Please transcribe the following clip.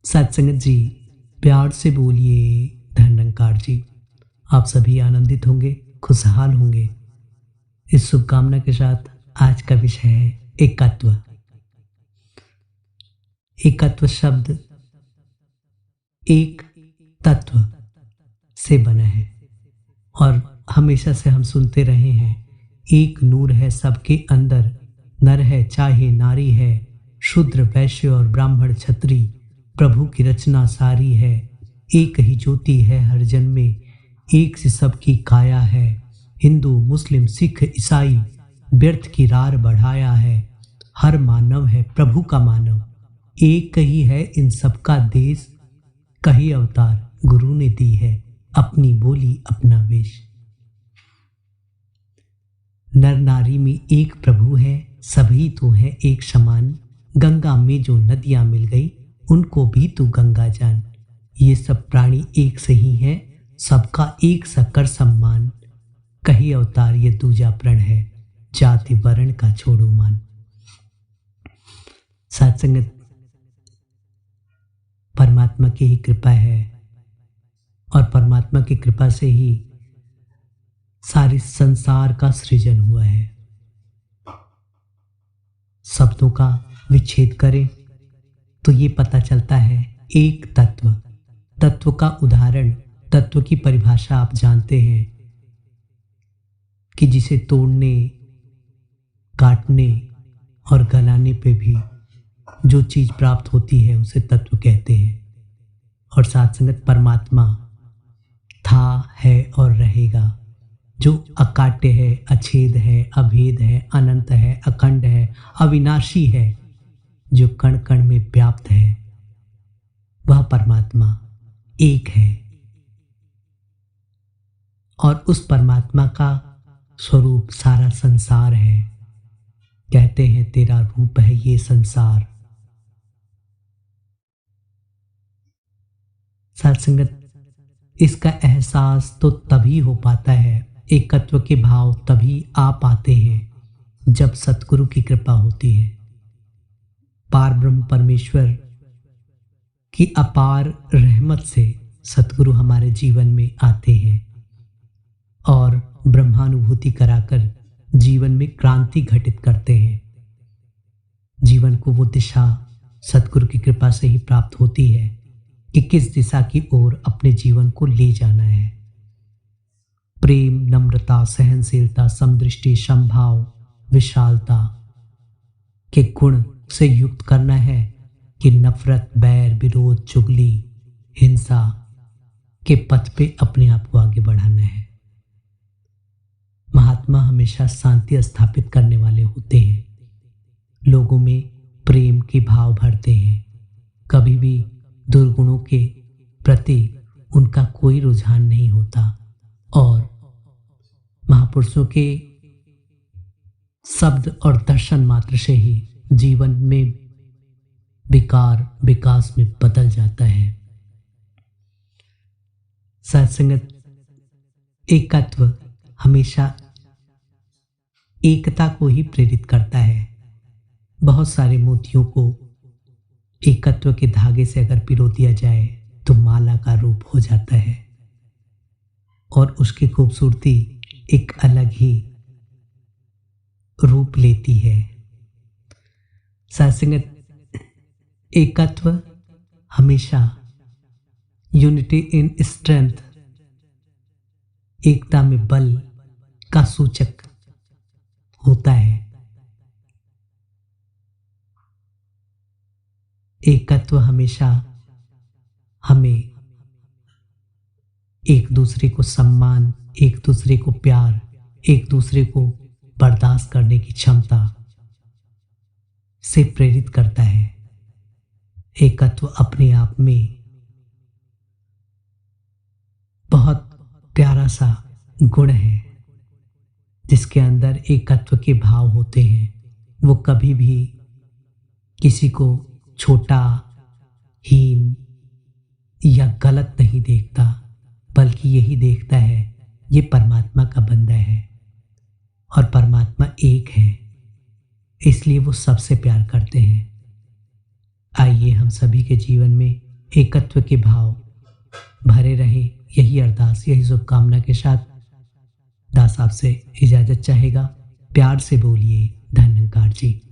सत्संगत जी, प्यार से बोलिए धनंकार जी। आप सभी आनंदित होंगे, खुशहाल होंगे। इस शुभकामना के साथ आज का विषय है एकत्व। एकत्व शब्द एक तत्व से बना है और हमेशा से हम सुनते रहे हैं, एक नूर है सबके अंदर, नर है चाहे नारी है, शूद्र वैश्य और ब्राह्मण क्षत्रिय, प्रभु की रचना सारी है, एक ही ज्योति है हर जन में, एक सी सबकी काया है, हिंदू मुस्लिम सिख ईसाई, व्यर्थ की रार बढ़ाया है, हर मानव है प्रभु का मानव, एक ही है इन सबका देश, कही अवतार गुरु ने दी है, अपनी बोली अपना वेश। नर नारी में एक प्रभु है, सभी तो है एक समान, गंगा में जो नदियां मिल गई उनको भी तू गंगा जान, ये सब प्राणी एक से ही है, सबका एक सा कर सम्मान, कही अवतार ये दूजा प्रण है, जाति वर्ण का छोड़ो मान। सत्संगत, परमात्मा की ही कृपा है और परमात्मा की कृपा से ही सारे संसार का सृजन हुआ है। शब्दों का विच्छेद करें तो ये पता चलता है एक तत्व। तत्व का उदाहरण, तत्व की परिभाषा आप जानते हैं कि जिसे तोड़ने, काटने और गलाने पे भी जो चीज प्राप्त होती है उसे तत्व कहते हैं। और साथ संगत, परमात्मा था, है और रहेगा, जो अकाट्य है, अछेद है, अभेद है, अनंत है, अखंड है, अविनाशी है, जो कण कण में व्याप्त है, वह परमात्मा एक है। और उस परमात्मा का स्वरूप सारा संसार है। कहते हैं तेरा रूप है ये संसार। सत्संगत, इसका एहसास तो तभी हो पाता है, एकत्व के भाव तभी आ पाते हैं जब सतगुरु की कृपा होती है। पार ब्रह्म परमेश्वर की अपार रहमत से सतगुरु हमारे जीवन में आते हैं और ब्रह्मानुभूति कराकर जीवन में क्रांति घटित करते हैं। जीवन को वो दिशा सतगुरु की कृपा से ही प्राप्त होती है कि किस दिशा की ओर अपने जीवन को ले जाना है। प्रेम, नम्रता, सहनशीलता, समदृष्टि, समभाव, विशालता के गुण से युक्त करना है कि नफरत, बैर, विरोध, चुगली, हिंसा के पथ पे अपने आप को आगे बढ़ाना है। महात्मा हमेशा शांति स्थापित करने वाले होते हैं, लोगों में प्रेम के भाव भरते हैं, कभी भी दुर्गुणों के प्रति उनका कोई रुझान नहीं होता और महापुरुषों के शब्द और दर्शन मात्र से ही जीवन में विकार विकास में बदल जाता है। सत्संगत, एकत्व हमेशा एकता को ही प्रेरित करता है। बहुत सारे मोतियों को एकत्व के धागे से अगर पिरो दिया जाए तो माला का रूप हो जाता है और उसकी खूबसूरती एक अलग ही रूप लेती है। सत्संगत, एकत्व हमेशा यूनिटी इन स्ट्रेंथ, एकता में बल का सूचक होता है। एकत्व हमेशा हमें एक दूसरे को सम्मान, एक दूसरे को प्यार, एक दूसरे को बर्दाश्त करने की क्षमता से प्रेरित करता है। एकत्व अपने आप में बहुत प्यारा सा गुण है, जिसके अंदर एकत्व के भाव होते हैं। वो कभी भी किसी को छोटा, हीन या गलत नहीं देखता, बल्कि यही देखता है ये परमात्मा का बंदा है और परमात्मा एक है, इसलिए वो सबसे प्यार करते हैं। आइए हम सभी के जीवन में एकत्व के भाव भरे रहे, यही अरदास, यही शुभकामना के साथ दास आपसे इजाजत चाहेगा। प्यार से बोलिए धन्यकार जी।